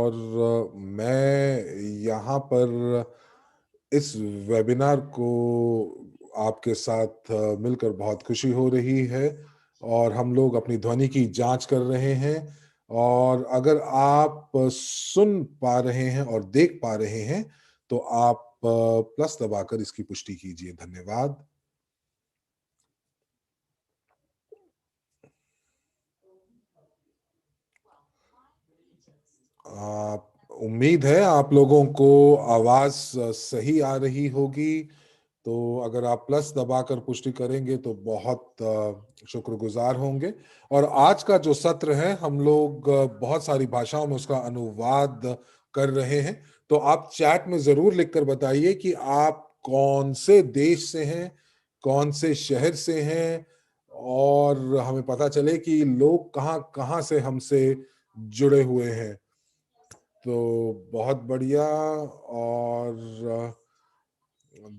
और मैं यहाँ पर इस वेबिनार को आपके साथ मिलकर बहुत खुशी हो रही है और हम लोग अपनी ध्वनि की जांच कर रहे हैं। और अगर आप सुन पा रहे हैं और देख पा रहे हैं तो आप प्लस दबाकर इसकी पुष्टि कीजिए। धन्यवाद। उम्मीद है आप लोगों को आवाज सही आ रही होगी। तो अगर आप प्लस दबाकर पुष्टि करेंगे तो बहुत शुक्रगुजार होंगे। और आज का जो सत्र है हम लोग बहुत सारी भाषाओं में उसका अनुवाद कर रहे हैं। तो आप चैट में जरूर लिखकर बताइए कि आप कौन से देश से हैं, कौन से शहर से हैं, और हमें पता चले कि लोग कहाँ कहाँ से हमसे जुड़े हुए हैं। तो बहुत बढ़िया और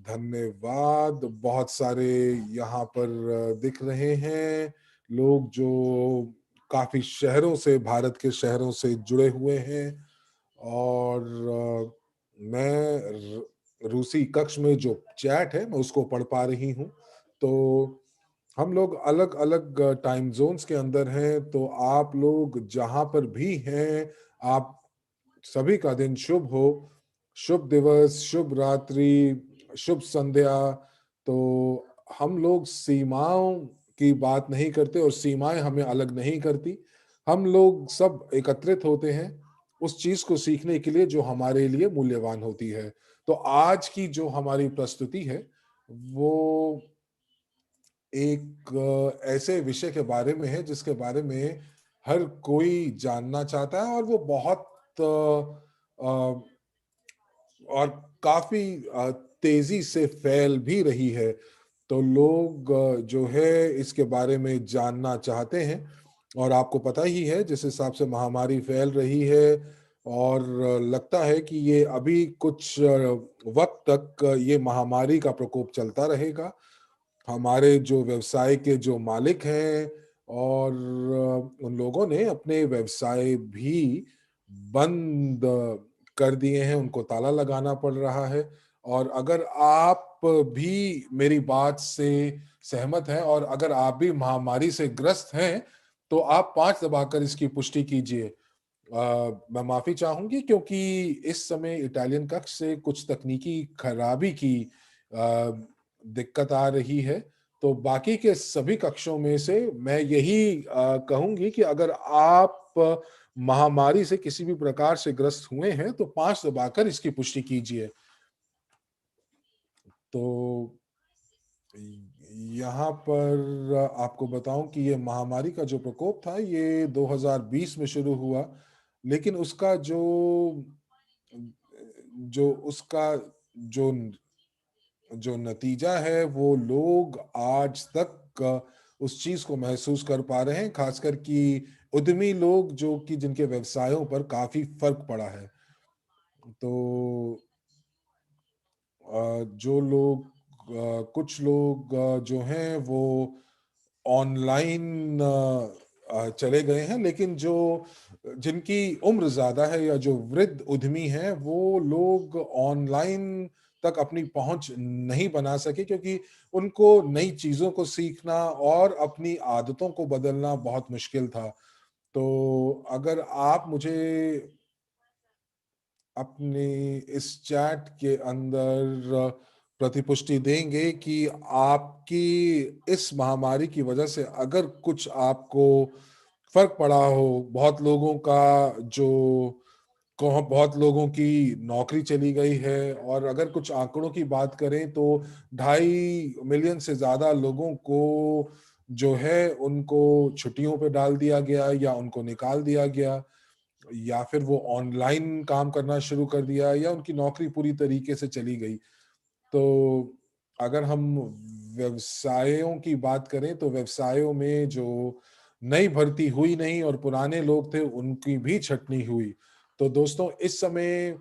धन्यवाद। बहुत सारे यहाँ पर दिख रहे हैं लोग जो काफी शहरों से, भारत के शहरों से जुड़े हुए हैं। और मैं रूसी कक्ष में जो चैट है मैं उसको पढ़ पा रही हूँ। तो हम लोग अलग अलग टाइम जोन्स के अंदर हैं। तो आप लोग जहां पर भी हैं, आप सभी का दिन शुभ हो, शुभ दिवस, शुभ रात्रि, शुभ संध्या। तो हम लोग सीमाओं की बात नहीं करते और सीमाएं हमें अलग नहीं करती। हम लोग सब एकत्रित होते हैं उस चीज को सीखने के लिए जो हमारे लिए मूल्यवान होती है। तो आज की जो हमारी प्रस्तुति है वो एक ऐसे विषय के बारे में है जिसके बारे में हर कोई जानना चाहता है और वो बहुत और काफी तेजी से फैल भी रही है। तो लोग जो है इसके बारे में जानना चाहते हैं। और आपको पता ही है जिस हिसाब से महामारी फैल रही है, और लगता है कि ये अभी कुछ वक्त तक ये महामारी का प्रकोप चलता रहेगा। हमारे जो व्यवसाय के जो मालिक हैं और उन लोगों ने अपने व्यवसाय भी बंद कर दिए हैं, उनको ताला लगाना पड़ रहा है। और अगर आप भी मेरी बात से सहमत हैं और अगर आप भी महामारी से ग्रस्त हैं तो आप 5 दबाकर इसकी पुष्टि कीजिए। मैं माफी चाहूंगी क्योंकि इस समय इटालियन कक्ष से कुछ तकनीकी खराबी की अ, दिक्कत आ रही है। तो बाकी के सभी कक्षों में से मैं यही कहूंगी कि अगर आप महामारी से किसी भी प्रकार से ग्रस्त हुए हैं तो 5 दबाकर इसकी पुष्टि कीजिए। तो यहाँ पर आपको बताऊं कि ये महामारी का जो प्रकोप था ये 2020 में शुरू हुआ। लेकिन उसका जो जो उसका जो जो नतीजा है वो लोग आज तक उस चीज को महसूस कर पा रहे हैं, खासकर कि उद्यमी लोग जो कि जिनके व्यवसायों पर काफी फर्क पड़ा है। तो जो लोग कुछ लोग जो हैं वो ऑनलाइन चले गए हैं, लेकिन जो जिनकी उम्र ज्यादा है या जो वृद्ध उद्यमी हैं वो लोग ऑनलाइन तक अपनी पहुंच नहीं बना सके क्योंकि उनको नई चीजों को सीखना और अपनी आदतों को बदलना बहुत मुश्किल था। तो अगर आप मुझे अपनी इस चैट के अंदर प्रतिपुष्टि देंगे कि आपकी इस महामारी की वजह से अगर कुछ आपको फर्क पड़ा हो, बहुत लोगों का जो बहुत लोगों की नौकरी चली गई है, और अगर कुछ आंकड़ों की बात करें तो 2.5 मिलियन से ज्यादा लोगों को जो है उनको छुट्टियों पे डाल दिया गया या उनको निकाल दिया गया, या फिर वो ऑनलाइन काम करना शुरू कर दिया या उनकी नौकरी पूरी तरीके से चली गई। तो अगर हम व्यवसायों की बात करें तो व्यवसायों में जो नई भर्ती हुई नहीं और पुराने लोग थे उनकी भी छटनी हुई। तो दोस्तों इस समय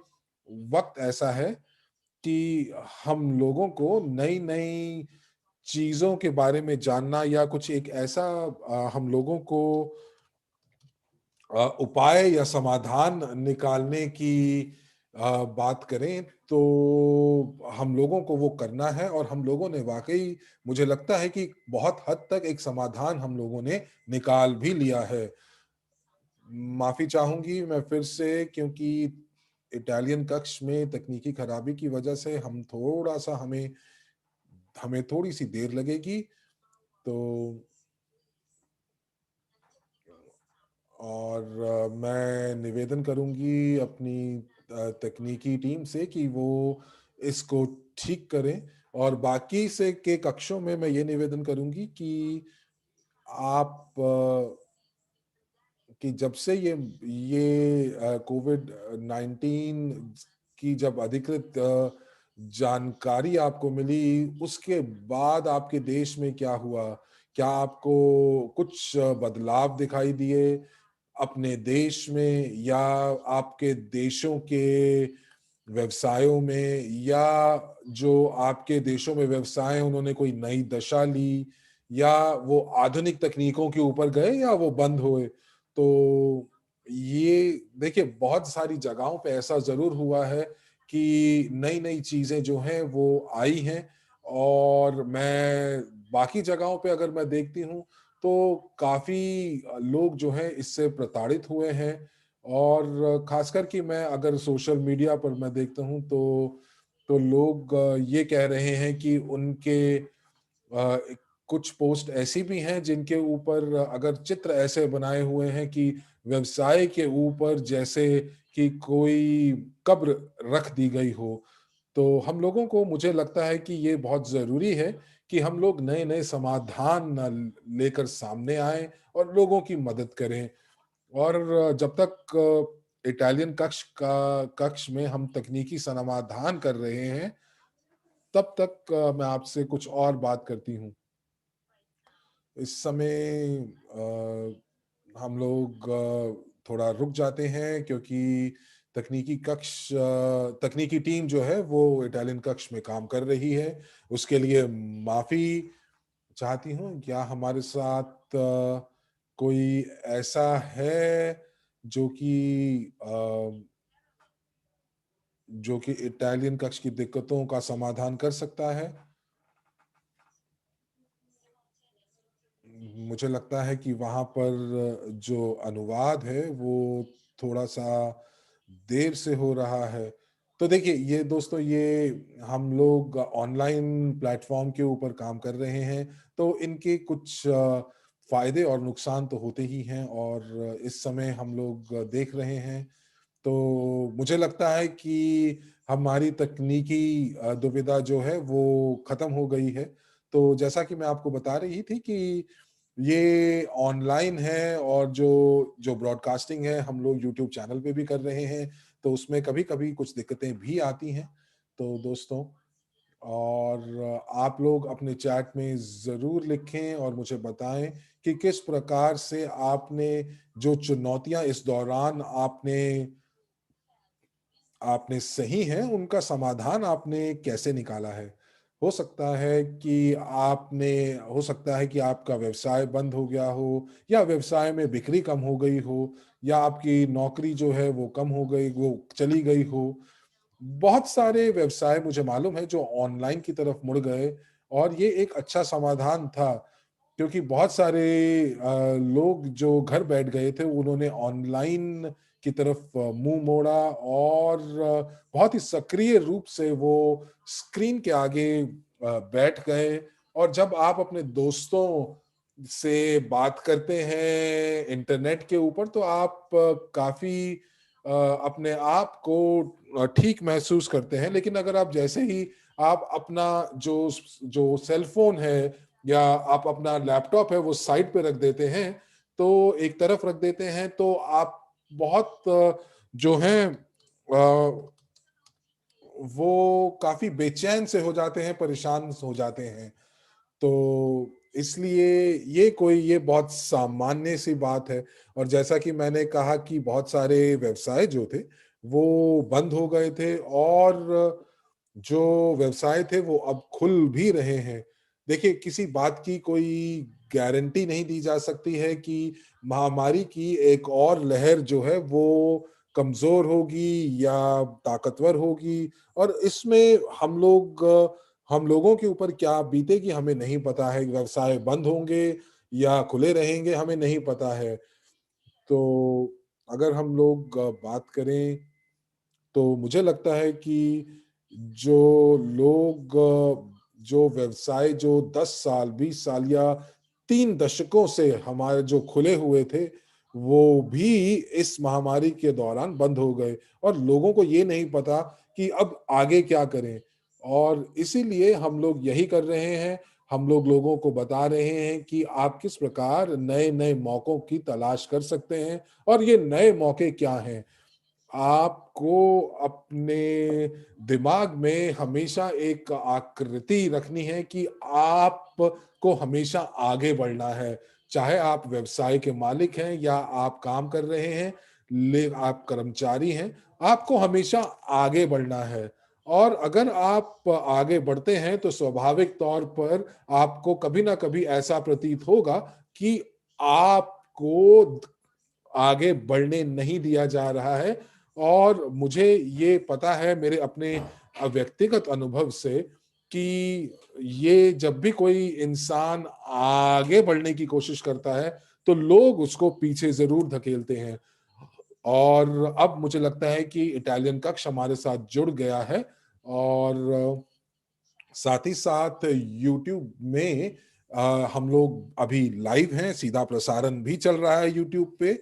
वक्त ऐसा है कि हम लोगों को नई नई चीजों के बारे में जानना या कुछ एक ऐसा हम लोगों को उपाय या समाधान निकालने की बात करें तो हम लोगों को वो करना है और हम लोगों ने वाकई, मुझे लगता है कि बहुत हद तक एक समाधान हम लोगों ने निकाल भी लिया है। माफी चाहूंगी मैं फिर से, क्योंकि इटालियन कक्ष में तकनीकी खराबी की वजह से हम थोड़ा सा हमें हमें थोड़ी सी देर लगेगी। तो और मैं निवेदन करूंगी अपनी तकनीकी टीम से कि वो इसको ठीक करें, और बाकी से के कक्षों में मैं ये निवेदन करूंगी कि आप कि जब से ये कोविड 19 की जब अधिकृत जानकारी आपको मिली, उसके बाद आपके देश में क्या हुआ? क्या आपको कुछ बदलाव दिखाई दिए अपने देश में, या आपके देशों के व्यवसायों में, या जो आपके देशों में व्यवसाय हैं, उन्होंने कोई नई दशा ली, या वो आधुनिक तकनीकों के ऊपर गए, या वो बंद हुए? तो ये देखिए, बहुत सारी जगहों पे ऐसा ज़रूर हुआ है कि नई-नई चीज़ें जो हैं वो आई हैं, और मैं बाकी जगहों पे अगर मैं देखती हूँ तो काफ़ी लोग जो हैं इससे प्रताड़ित हुए हैं। और ख़ासकर कि मैं अगर सोशल मीडिया पर मैं देखता हूँ तो लोग ये कह रहे हैं कि उनके कुछ पोस्ट ऐसी भी हैं जिनके ऊपर अगर चित्र ऐसे बनाए हुए हैं कि व्यवसाय के ऊपर जैसे कि कोई कब्र रख दी गई हो। तो हम लोगों को, मुझे लगता है कि ये बहुत ज़रूरी है कि हम लोग नए-नए समाधान लेकर सामने आएँ और लोगों की मदद करें। और जब तक इटालियन कक्ष में हम तकनीकी समाधान कर रहे हैं, तब तक मैं आपसे कुछ और बात करती हूँ। इस समय हम लोग थोड़ा रुक जाते हैं, क्योंकि तकनीकी टीम जो है वो इटालियन कक्ष में काम कर रही है। उसके लिए माफ़ी चाहती हूँ। क्या हमारे साथ कोई ऐसा है जो कि जो कि इटालियन कक्ष की दिक्कतों का समाधान कर सकता है? मुझे लगता है कि वहाँ पर जो अनुवाद है वो थोड़ा-सा देर से हो रहा है। तो देखिए, ये दोस्तों, ये हम लोग ऑनलाइन प्लेटफ़ॉर्म के ऊपर काम कर रहे हैं, तो इनके कुछ फ़ायदे और नुकसान तो होते ही हैं, और इस समय हम लोग देख रहे हैं। तो मुझे लगता है कि हमारी तकनीकी दुविधा जो है वो ख़त्म हो गई है। तो जैसा कि मैं आपको बता रही थी कि ये ऑनलाइन है, और जो जो ब्रॉडकास्टिंग है हम लोग यूट्यूब चैनल पे भी कर रहे हैं, तो उसमें कभी-कभी कुछ दिक्कतें भी आती हैं। तो दोस्तों, और आप लोग अपने चैट में ज़रूर लिखें और मुझे बताएँ कि किस प्रकार से आपने जो चुनौतियाँ इस दौरान आपने आपने सही हैं, उनका समाधान आपने कैसे निकाला है? हो सकता है कि आपका व्यवसाय बंद हो गया हो, या व्यवसाय में बिक्री कम हो गई हो, या आपकी नौकरी जो है वो कम हो गई, वो चली गई हो। बहुत सारे व्यवसाय मुझे मालूम है जो ऑनलाइन की तरफ मुड़ गए, और ये एक अच्छा समाधान था, क्योंकि बहुत सारे लोग जो घर बैठ गए थे, उन्होंने ऑनलाइन की तरफ मुँह मोड़ा, और बहुत ही सक्रिय रूप से वो स्क्रीन के आगे बैठ गए। और जब आप अपने दोस्तों से बात करते हैं इंटरनेट के ऊपर, तो आप काफ़ी अपने आप को ठीक महसूस करते हैं। लेकिन अगर आप जैसे ही आप अपना जो सेल फ़ोन है, या आप अपना लैपटॉप है वो साइड पे रख देते हैं, तो एक तरफ रख देते हैं, तो आप बहुत जो हैं वो काफ़ी बेचैन से हो जाते हैं, परेशान हो जाते हैं। तो इसलिए ये बहुत सामान्य सी बात है। और जैसा कि मैंने कहा कि बहुत सारे व्यवसाय जो थे, वो बंद हो गए थे, और जो व्यवसाय थे वो अब खुल भी रहे हैं। देखिए, किसी बात की कोई गारंटी नहीं दी जा सकती है कि महामारी की एक और लहर जो है वो कमजोर होगी या ताकतवर होगी, और इसमें हम लोगों के ऊपर क्या बीतेगी हमें नहीं पता है। व्यवसाय बंद होंगे या खुले रहेंगे हमें नहीं पता है। तो अगर हम लोग बात करें, तो मुझे लगता है कि जो लोग जो व्यवसाय जो 10 साल, 20 साल या 3 दशकों से हमारे जो खुले हुए थे, वो भी इस महामारी के दौरान बंद हो गए, और लोगों को ये नहीं पता कि अब आगे क्या करें। और इसीलिए हम लोग यही कर रहे हैं, हम लोग लोगों को बता रहे हैं कि आप किस प्रकार नए-नए मौकों की तलाश कर सकते हैं, और ये नए मौके क्या हैं। आपको अपने दिमाग में हमेशा एक आकृति रखनी है कि आपको हमेशा आगे बढ़ना है। चाहे आप व्यवसाय के मालिक हैं या आप काम कर रहे हैं, आप कर्मचारी हैं, आपको हमेशा आगे बढ़ना है। और अगर आप आगे बढ़ते हैं तो स्वाभाविक तौर पर आपको कभी ना कभी ऐसा प्रतीत होगा कि आपको आगे बढ़ने नहीं दिया जा रहा है। और मुझे ये पता है मेरे अपने व्यक्तिगत अनुभव से कि ये जब भी कोई इंसान आगे बढ़ने की कोशिश करता है, तो लोग उसको पीछे ज़रूर धकेलते हैं। और अब मुझे लगता है कि इटालियन कक्ष हमारे साथ जुड़ गया है, और साथ ही साथ यूट्यूब में हम लोग अभी लाइव हैं, सीधा प्रसारण भी चल रहा है यूट्यूब पे।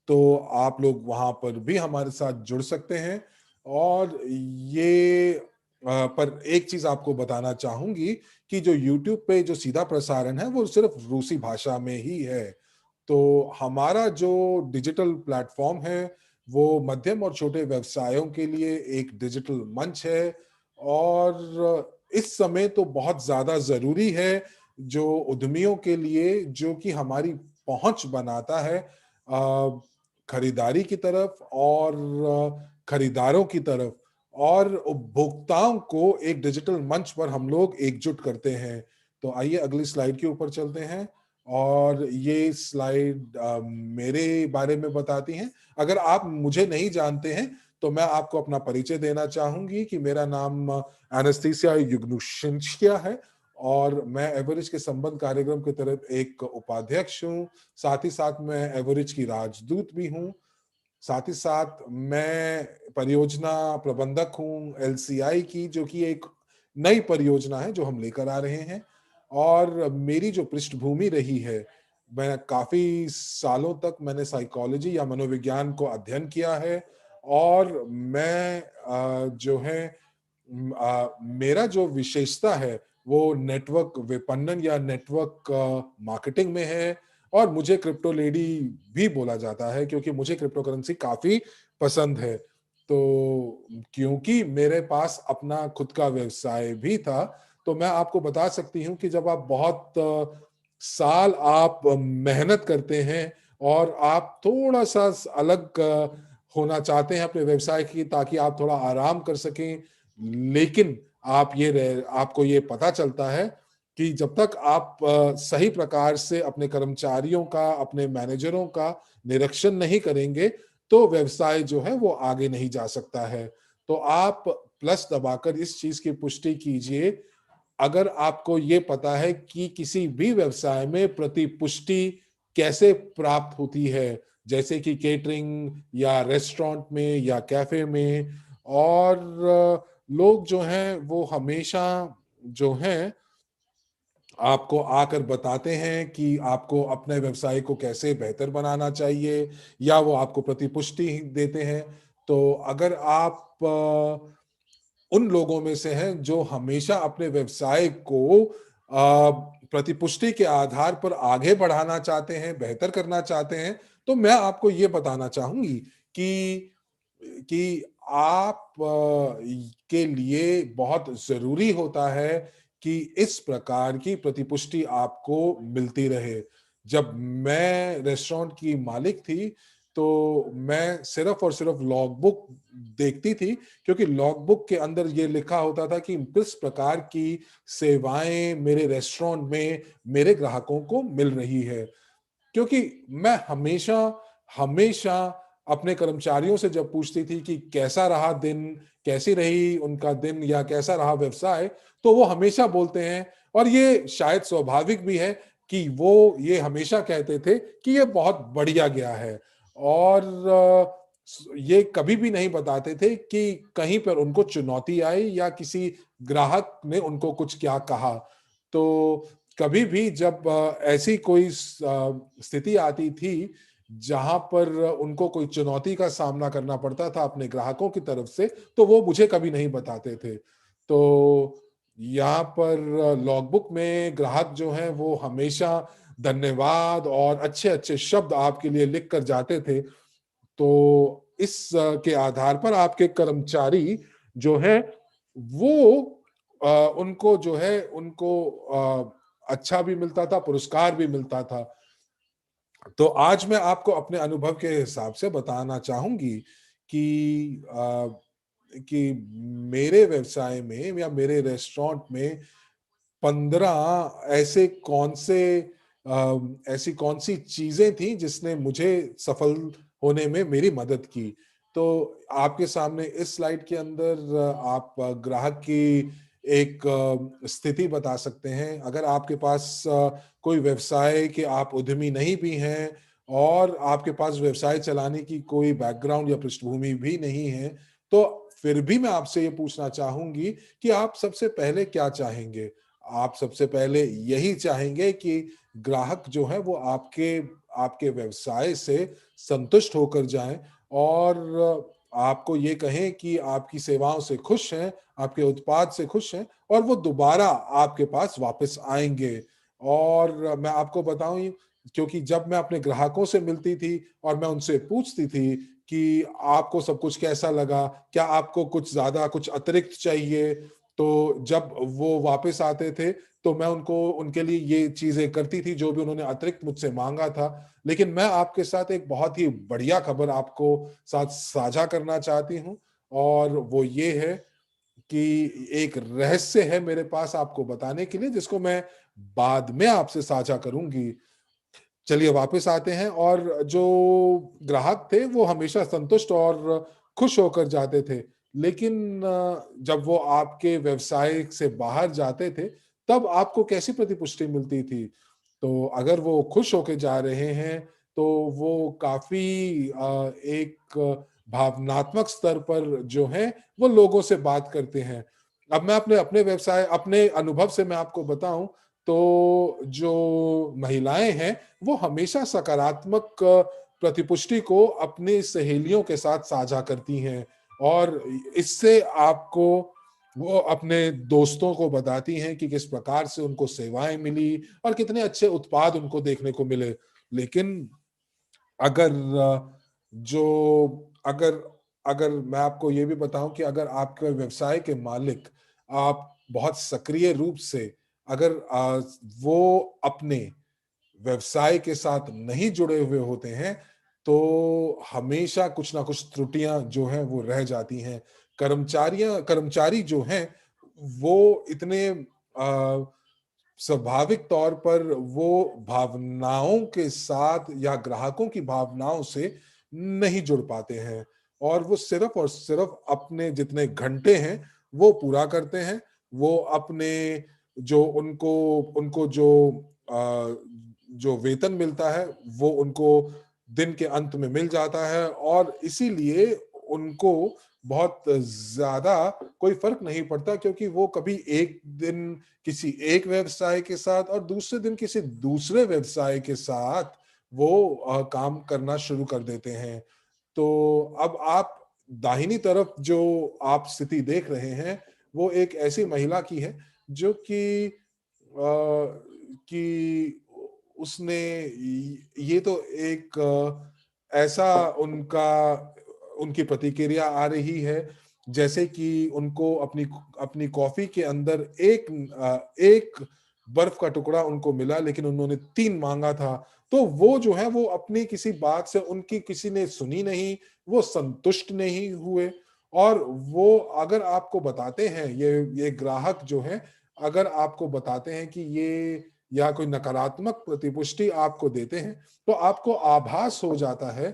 तो आप लोग वहां पर भी हमारे साथ जुड़ सकते हैं। और ये पर एक चीज आपको बताना चाहूंगी कि जो यूट्यूब पे जो सीधा प्रसारण है वो सिर्फ रूसी भाषा में ही है। तो हमारा जो डिजिटल प्लेटफॉर्म है वो मध्यम और छोटे व्यवसायों के लिए एक डिजिटल मंच है। और इस समय तो बहुत ज्यादा जरूरी है जो उद्यमियों के लिए, जो कि हमारी पहुंच बनाता है खरीदारी की तरफ और खरीदारों की तरफ, और उपभोक्ताओं को एक डिजिटल मंच पर हम लोग एकजुट करते हैं। तो आइए अगली स्लाइड के ऊपर चलते हैं। और ये स्लाइड मेरे बारे में बताती हैं। अगर आप मुझे नहीं जानते हैं तो मैं आपको अपना परिचय देना चाहूंगी कि मेरा नाम एनेस्थीसिया युग्नुशिंस्किया है, और मैं एवरेज के संबंध कार्यक्रम की तरफ एक उपाध्यक्ष हूँ। साथ ही साथ मैं एवरेज की राजदूत भी हूँ। साथ ही साथ मैं परियोजना प्रबंधक हूँ एलसीआई की, जो कि एक नई परियोजना है जो हम लेकर आ रहे हैं। और मेरी जो पृष्ठभूमि रही है, मैं काफी सालों तक मैंने साइकोलॉजी या मनोविज्ञान को अध्ययन किया है। और मैं जो है मेरा जो विशेषता है वो नेटवर्क विपणन या नेटवर्क मार्केटिंग में है। और मुझे क्रिप्टो लेडी भी बोला जाता है क्योंकि मुझे क्रिप्टो करेंसी काफी पसंद है। तो क्योंकि मेरे पास अपना खुद का व्यवसाय भी था, तो मैं आपको बता सकती हूँ कि जब आप बहुत साल आप मेहनत करते हैं और आप थोड़ा सा अलग होना चाहते हैं अपने व्यवसाय की, ताकि आप थोड़ा आराम कर सकें, लेकिन आपको ये पता चलता है कि जब तक आप सही प्रकार से अपने कर्मचारियों का, अपने मैनेजरों का निरीक्षण नहीं करेंगे, तो व्यवसाय जो है वो आगे नहीं जा सकता है। तो आप प्लस दबाकर इस चीज की पुष्टि कीजिए, अगर आपको ये पता है कि किसी भी व्यवसाय में प्रतिपुष्टि कैसे प्राप्त होती है, जैसे कि केटरिंग या रेस्टोरेंट में या कैफे में। और लोग जो हैं वो हमेशा जो हैं आपको आकर बताते हैं कि आपको अपने व्यवसाय को कैसे बेहतर बनाना चाहिए, या वो आपको प्रतिपुष्टि देते हैं। तो अगर आप उन लोगों में से हैं जो हमेशा अपने व्यवसाय को प्रतिपुष्टि के आधार पर आगे बढ़ाना चाहते हैं, बेहतर करना चाहते हैं, तो मैं आपको ये बताना चाहूंगी कि आप के लिए बहुत जरूरी होता है कि इस प्रकार की प्रतिपुष्टि आपको मिलती रहे। जब मैं रेस्टोरेंट की मालिक थी, तो मैं सिर्फ और सिर्फ लॉग बुक देखती थी, क्योंकि लॉगबुक के अंदर ये लिखा होता था कि किस प्रकार की सेवाएं मेरे रेस्टोरेंट में मेरे ग्राहकों को मिल रही है। क्योंकि मैं हमेशा हमेशा अपने कर्मचारियों से जब पूछती थी कि कैसा रहा दिन, कैसी रही उनका दिन या कैसा रहा व्यवसाय, तो वो हमेशा बोलते हैं, और ये शायद स्वाभाविक भी है कि वो ये हमेशा कहते थे कि ये बहुत बढ़िया गया है। और ये कभी भी नहीं बताते थे कि कहीं पर उनको चुनौती आई या किसी ग्राहक ने उनको कुछ क्या कहा। तो कभी भी जब ऐसी कोई स्थिति आती थी जहां पर उनको कोई चुनौती का सामना करना पड़ता था अपने ग्राहकों की तरफ से, तो वो मुझे कभी नहीं बताते थे। तो यहाँ पर लॉगबुक में ग्राहक जो हैं वो हमेशा धन्यवाद और अच्छे अच्छे शब्द आपके लिए लिख कर जाते थे। तो इस के आधार पर आपके कर्मचारी जो है वो उनको जो है उनको अच्छा भी मिलता था, पुरस्कार भी मिलता था। तो आज मैं आपको अपने अनुभव के हिसाब से बताना चाहूंगी कि मेरे व्यवसाय में या मेरे रेस्टोरेंट में 15 ऐसी कौन सी चीजें थी जिसने मुझे सफल होने में मेरी मदद की। तो आपके सामने इस स्लाइड के अंदर आप ग्राहक की एक स्थिति बता सकते हैं। अगर आपके पास कोई व्यवसाय के आप उद्यमी नहीं भी हैं और आपके पास व्यवसाय चलाने की कोई बैकग्राउंड या पृष्ठभूमि भी नहीं है, तो फिर भी मैं आपसे ये पूछना चाहूंगी कि आप सबसे पहले क्या चाहेंगे। आप सबसे पहले यही चाहेंगे कि ग्राहक जो है वो आपके आपके व्यवसाय से संतुष्ट होकर जाएं और आपको ये कहें कि आपकी सेवाओं से खुश हैं, आपके उत्पाद से खुश हैं और वो दोबारा आपके पास वापस आएंगे। और मैं आपको बताऊं, क्योंकि जब मैं अपने ग्राहकों से मिलती थी और मैं उनसे पूछती थी कि आपको सब कुछ कैसा लगा, क्या आपको कुछ ज्यादा कुछ अतिरिक्त चाहिए, तो जब वो वापस आते थे तो मैं उनको उनके लिए ये चीजें करती थी जो भी उन्होंने अतिरिक्त मुझसे मांगा था। लेकिन मैं आपके साथ एक बहुत ही बढ़िया खबर आपको साथ साझा करना चाहती हूँ, और वो ये है कि एक रहस्य है मेरे पास आपको बताने के लिए, जिसको मैं बाद में आपसे साझा करूंगी। चलिए वापस आते हैं, और जो ग्राहक थे वो हमेशा संतुष्ट और खुश होकर जाते थे। लेकिन जब वो आपके व्यवसाय से बाहर जाते थे तब आपको कैसी प्रतिपुष्टि मिलती थी। तो अगर वो खुश होकर जा रहे हैं तो वो काफी एक भावनात्मक स्तर पर जो है वो लोगों से बात करते हैं। अब मैं अपने अपने व्यवसाय अपने अनुभव से मैं आपको बताऊं, तो जो महिलाएं हैं वो हमेशा सकारात्मक प्रतिपुष्टि को अपनी सहेलियों के साथ साझा करती हैं, और इससे आपको वो अपने दोस्तों को बताती हैं कि किस प्रकार से उनको सेवाएं मिली और कितने अच्छे उत्पाद उनको देखने को मिले। लेकिन अगर जो अगर अगर मैं आपको ये भी बताऊं कि अगर आपके व्यवसाय के मालिक आप बहुत सक्रिय रूप से अगर वो अपने व्यवसाय के साथ नहीं जुड़े हुए होते हैं, तो हमेशा कुछ ना कुछ त्रुटियां जो हैं वो रह जाती हैं। कर्मचारी जो हैं वो इतने स्वाभाविक तौर पर वो भावनाओं के साथ या ग्राहकों की भावनाओं से नहीं जुड़ पाते हैं, और वो सिर्फ और सिर्फ अपने जितने घंटे हैं वो पूरा करते हैं। वो अपने जो उनको उनको जो वेतन मिलता है वो उनको दिन के अंत में मिल जाता है, और इसीलिए उनको बहुत ज्यादा कोई फर्क नहीं पड़ता, क्योंकि वो कभी एक दिन किसी एक व्यवसाय के साथ और दूसरे दिन किसी दूसरे व्यवसाय के साथ वो काम करना शुरू कर देते हैं। तो अब आप दाहिनी तरफ जो आप स्थिति देख रहे हैं वो एक ऐसी महिला की है जो कि उसने ये तो एक ऐसा उनका उनकी प्रतिक्रिया आ रही है जैसे कि उनको अपनी अपनी कॉफी के अंदर एक बर्फ का टुकड़ा उनको मिला, लेकिन उन्होंने 3 मांगा था। तो वो जो है वो अपनी किसी बात से उनकी किसी ने सुनी नहीं, वो संतुष्ट नहीं हुए, और वो अगर आपको बताते हैं, ये ग्राहक जो है अगर आपको बताते हैं कि ये या कोई नकारात्मक प्रतिपुष्टि आपको देते हैं, तो आपको आभास हो जाता है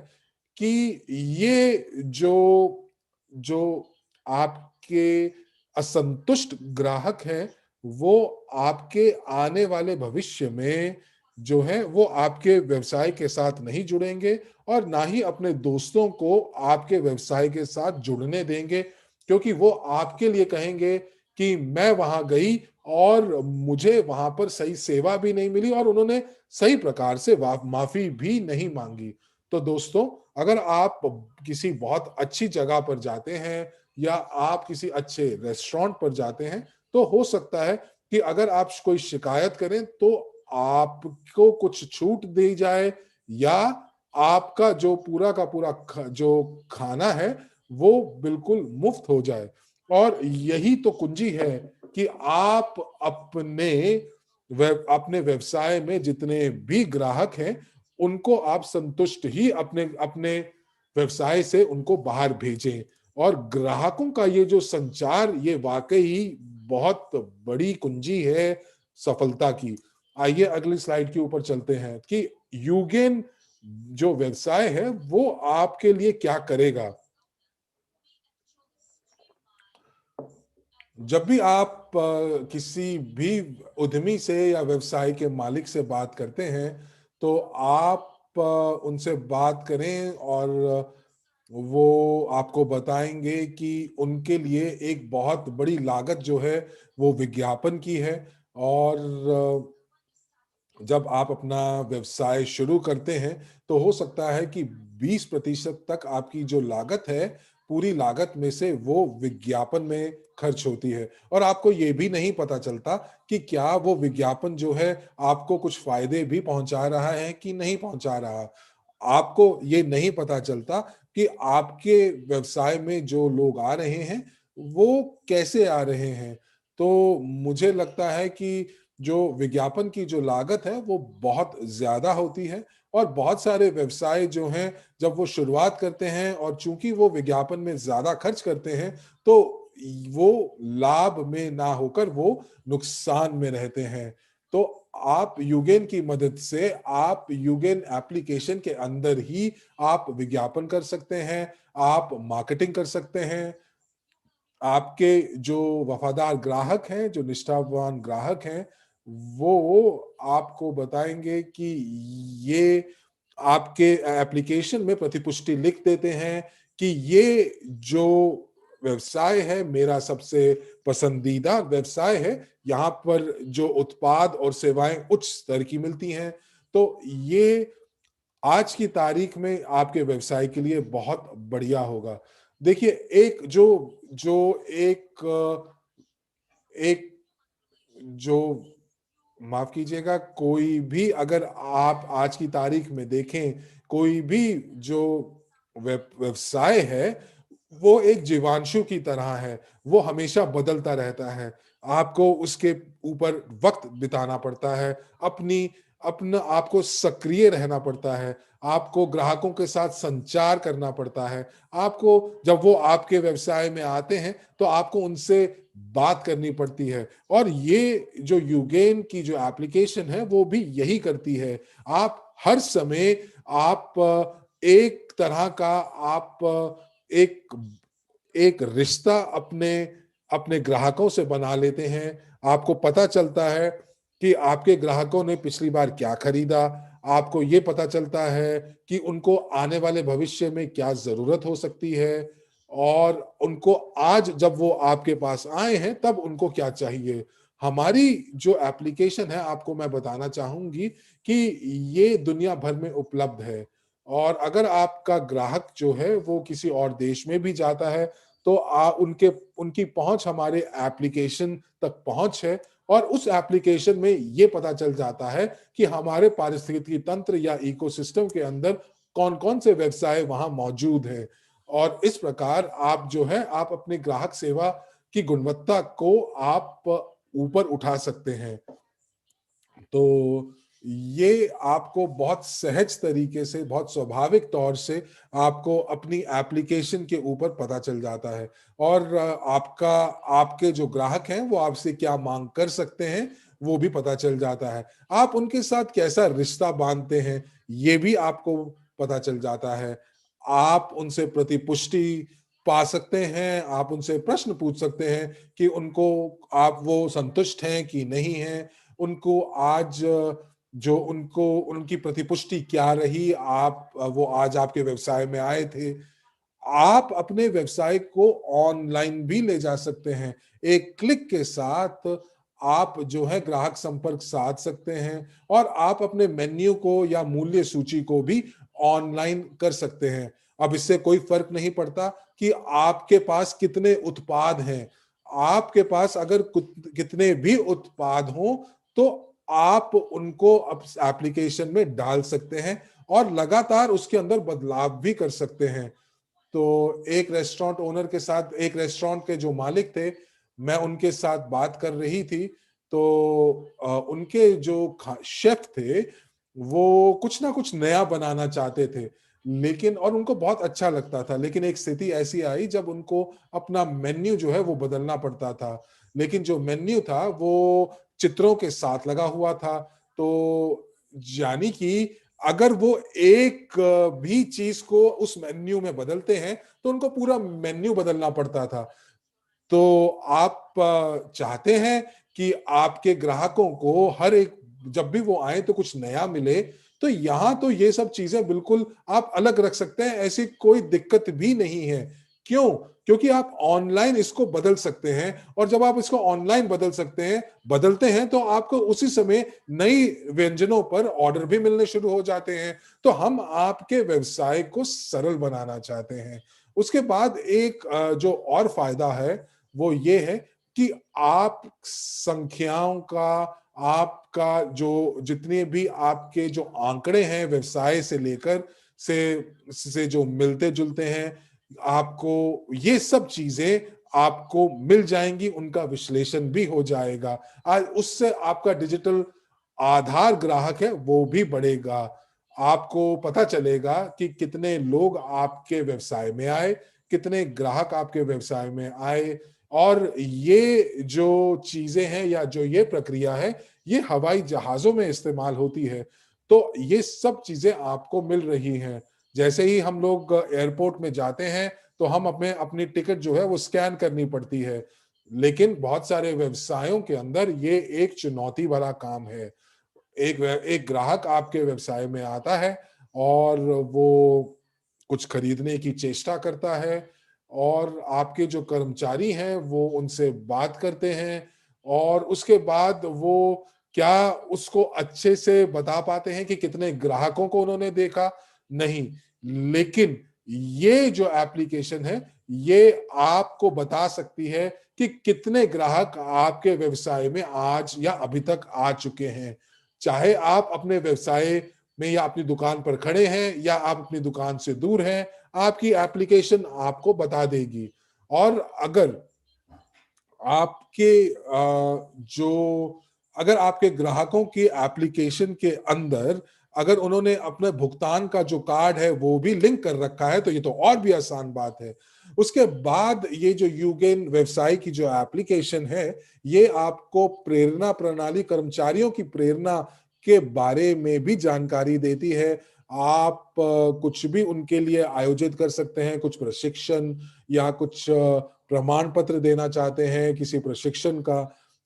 कि ये जो जो आपके असंतुष्ट ग्राहक हैं, वो आपके आने वाले भविष्य में जो है वो आपके व्यवसाय के साथ नहीं जुड़ेंगे और ना ही अपने दोस्तों को आपके व्यवसाय के साथ जुड़ने देंगे, क्योंकि वो आपके लिए कहेंगे कि मैं वहां गई और मुझे वहां पर सही सेवा भी नहीं मिली और उन्होंने सही प्रकार से माफी भी नहीं मांगी। तो दोस्तों, अगर आप किसी बहुत अच्छी जगह पर जाते हैं या आप किसी अच्छे रेस्टोरेंट पर जाते हैं, तो हो सकता है कि अगर आप कोई शिकायत करें तो आपको कुछ छूट दी जाए, या आपका जो पूरा का पूरा जो खाना है वो बिल्कुल मुफ्त हो जाए। और यही तो कुंजी है कि आप अपने व्यवसाय में जितने भी ग्राहक हैं उनको आप संतुष्ट ही अपने अपने व्यवसाय से उनको बाहर भेजें। और ग्राहकों का ये जो संचार, ये वाकई बहुत बड़ी कुंजी है सफलता की। आइए अगली स्लाइड के ऊपर चलते हैं कि यूगेन जो व्यवसाय है वो आपके लिए क्या करेगा। जब भी आप किसी भी उद्यमी से या व्यवसाय के मालिक से बात करते हैं, तो आप उनसे बात करें और वो आपको बताएंगे कि उनके लिए एक बहुत बड़ी लागत जो है वो विज्ञापन की है। और जब आप अपना व्यवसाय शुरू करते हैं, तो हो सकता है कि 20% तक आपकी जो लागत है, पूरी लागत में से वो विज्ञापन में खर्च होती है। और आपको ये भी नहीं पता चलता कि क्या वो विज्ञापन जो है आपको कुछ फायदे भी पहुंचा रहा है कि नहीं पहुंचा रहा। आपको ये नहीं पता चलता कि आपके व्यवसाय में जो लोग आ रहे हैं वो कैसे आ रहे हैं। तो मुझे लगता है कि जो विज्ञापन की जो लागत है वो बहुत ज्यादा होती है। और बहुत सारे व्यवसाय जो हैं, जब वो शुरुआत करते हैं और चूंकि वो विज्ञापन में ज्यादा खर्च करते हैं, तो वो लाभ में ना होकर वो नुकसान में रहते हैं। तो आप यूगेन की मदद से, आप यूगेन एप्लीकेशन के अंदर ही आप विज्ञापन कर सकते हैं, आप मार्केटिंग कर सकते हैं। आपके जो वफादार ग्राहक हैं, जो निष्ठावान ग्राहक हैं, वो आपको बताएंगे कि ये आपके एप्लीकेशन में प्रतिपुष्टि लिख देते हैं कि ये जो व्यवसाय है मेरा सबसे पसंदीदा व्यवसाय है, यहाँ पर जो उत्पाद और सेवाएं उच्च स्तर की मिलती हैं। तो ये आज की तारीख में आपके व्यवसाय के लिए बहुत बढ़िया होगा। देखिए, एक जो जो एक एक जो माफ कीजिएगा, कोई भी अगर आप आज की तारीख में देखें, कोई भी जो व्यवसाय है वो एक जीवांशु की तरह है। वो हमेशा बदलता रहता है। आपको उसके ऊपर वक्त बिताना पड़ता है, अपनी अपना आपको सक्रिय रहना पड़ता है, आपको ग्राहकों के साथ संचार करना पड़ता है। आपको जब वो आपके व्यवसाय में आते हैं तो आपको उनसे बात करनी पड़ती है। और ये जो यूगेन की जो एप्लीकेशन है वो भी यही करती है। आप हर समय आप एक तरह का आप एक एक रिश्ता अपने अपने ग्राहकों से बना लेते हैं। आपको पता चलता है कि आपके ग्राहकों ने पिछली बार क्या खरीदा। आपको ये पता चलता है कि उनको आने वाले भविष्य में क्या जरूरत हो सकती है, और उनको आज जब वो आपके पास आए हैं तब उनको क्या चाहिए। हमारी जो एप्लीकेशन है, आपको मैं बताना चाहूंगी कि ये दुनिया भर में उपलब्ध है। और अगर आपका ग्राहक जो है वो किसी और देश में भी जाता है, तो उनके उनकी पहुंच हमारे एप्लीकेशन तक पहुंच है। और उस एप्लीकेशन में ये पता चल जाता है कि हमारे पारिस्थितिकी तंत्र या इकोसिस्टम के अंदर कौन कौन से व्यवसाय वहां मौजूद हैं। और इस प्रकार आप जो है आप अपने ग्राहक सेवा की गुणवत्ता को आप ऊपर उठा सकते हैं। तो ये आपको बहुत सहज तरीके से, बहुत स्वाभाविक तौर से आपको अपनी एप्लीकेशन के ऊपर पता चल जाता है। और आपका आपके जो ग्राहक हैं वो आपसे क्या मांग कर सकते हैं वो भी पता चल जाता है। आप उनके साथ कैसा रिश्ता बांधते हैं ये भी आपको पता चल जाता है। आप उनसे प्रतिपुष्टि पा सकते हैं, आप उनसे प्रश्न पूछ सकते हैं कि उनको आप वो संतुष्ट हैं कि नहीं हैं, उनको आज जो उनको उनकी प्रतिपुष्टि क्या रही, आप वो आज आपके व्यवसाय में आए थे। आप अपने व्यवसाय को ऑनलाइन भी ले जा सकते हैं। एक क्लिक के साथ आप जो है ग्राहक संपर्क साध सकते हैं और आप अपने मेन्यू को या मूल्य सूची को भी ऑनलाइन कर सकते हैं। अब इससे कोई फर्क नहीं पड़ता कि आपके पास कितने उत्पाद हैं। आपके पास अगर कितने भी उत्पाद हों तो आप उनको अब एप्लीकेशन में डाल सकते हैं और लगातार उसके अंदर बदलाव भी कर सकते हैं। तो एक रेस्टोरेंट ओनर के साथ, एक रेस्टोरेंट के जो मालिक थे, मैं उनके साथ बात कर रही थी, तो उनके जो शेफ थे वो कुछ ना कुछ नया बनाना चाहते थे, लेकिन और उनको बहुत अच्छा लगता था, लेकिन एक स्थिति ऐसी आई जब उनको अपना मेन्यू जो है वो बदलना पड़ता था। लेकिन जो मेन्यू था वो चित्रों के साथ लगा हुआ था, तो यानी कि अगर वो एक भी चीज को उस मेन्यू में बदलते हैं तो उनको पूरा मेन्यू बदलना पड़ता था। तो आप चाहते हैं कि आपके ग्राहकों को हर एक, जब भी वो आए तो कुछ नया मिले, तो यहां तो ये सब चीजें बिल्कुल आप अलग रख सकते हैं, ऐसी कोई दिक्कत भी नहीं है। क्यों? क्योंकि आप ऑनलाइन इसको बदल सकते हैं, और जब आप इसको ऑनलाइन बदलते हैं तो आपको उसी समय नई व्यंजनों पर ऑर्डर भी मिलने शुरू हो जाते हैं। तो हम आपके व्यवसाय को सरल बनाना चाहते हैं। उसके बाद एक जो और फायदा है वो ये है कि आप संख्याओं का, आपका जो जितने भी आपके जो आंकड़े हैं व्यवसाय से लेकर से जो मिलते जुलते हैं, आपको ये सब चीजें आपको मिल जाएंगी, उनका विश्लेषण भी हो जाएगा। आज उससे आपका डिजिटल आधार ग्राहक है वो भी बढ़ेगा। आपको पता चलेगा कि कितने लोग आपके व्यवसाय में आए, कितने ग्राहक आपके व्यवसाय में आए, और ये जो चीजें हैं या जो ये प्रक्रिया है ये हवाई जहाजों में इस्तेमाल होती है। तो ये सब चीजें आपको मिल रही हैं। जैसे ही हम लोग एयरपोर्ट में जाते हैं तो हम अपने अपनी टिकट जो है वो स्कैन करनी पड़ती है, लेकिन बहुत सारे व्यवसायों के अंदर ये एक चुनौती भरा काम है। एक ग्राहक आपके व्यवसाय में आता है और वो कुछ खरीदने की चेष्टा करता है, और आपके जो कर्मचारी हैं वो उनसे बात करते हैं, और उसके बाद वो क्या उसको अच्छे से बता पाते हैं कि कितने ग्राहकों को उन्होंने देखा? नहीं। लेकिन ये जो एप्लीकेशन है ये आपको बता सकती है कि कितने ग्राहक आपके व्यवसाय में आज या अभी तक आ चुके हैं। चाहे आप अपने व्यवसाय में या अपनी दुकान पर खड़े हैं या आप अपनी दुकान से दूर हैं, आपकी एप्लीकेशन आपको बता देगी। और अगर आपके जो अगर आपके ग्राहकों की एप्लीकेशन के अंदर अगर उन्होंने अपने भुगतान का जो कार्ड है वो भी लिंक कर रखा है तो ये तो और भी आसान बात है। उसके बाद ये जो यूगेन व्यवसाय की जो एप्लीकेशन है ये आपको प्रेरणा प्रणाली, कर्मचारियों की प्रेरणा के बारे में भी जानकारी देती है। आप कुछ भी उनके लिए आयोजित कर सकते हैं, कुछ प्रशिक्षण या कुछ प्रमाण पत्र देना चाहते हैं किसी प्रशिक्षण का,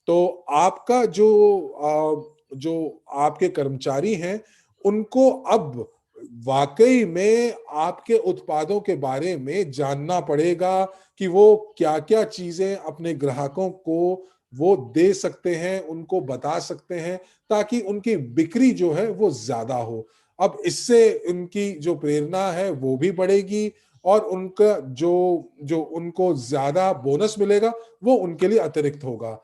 तो आपका जो आपके कर्मचारी हैं उनको अब वाकई में आपके उत्पादों के बारे में जानना पड़ेगा कि वो क्या-क्या चीजें अपने ग्राहकों को वो दे सकते हैं, उनको बता सकते हैं, ताकि उनकी बिक्री जो है वो ज्यादा हो। अब इससे उनकी जो प्रेरणा है वो भी बढ़ेगी, और उनका जो जो उनको ज्यादा बोनस मिलेगा वो उनके लिए अतिरिक्त होगा।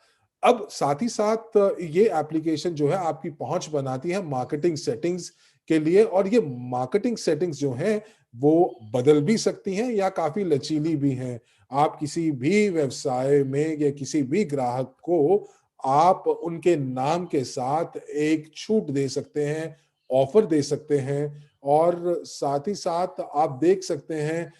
अब साथ ही साथ ये एप्लीकेशन जो है आपकी पहुंच बनाती है मार्केटिंग सेटिंग्स के लिए, और ये मार्केटिंग सेटिंग्स जो हैं वो बदल भी सकती हैं या काफी लचीली भी हैं। आप किसी भी व्यवसाय में या किसी भी ग्राहक को आप उनके नाम के साथ एक छूट दे सकते हैं, ऑफर दे सकते हैं और साथ ही साथ आप देख सकते हैं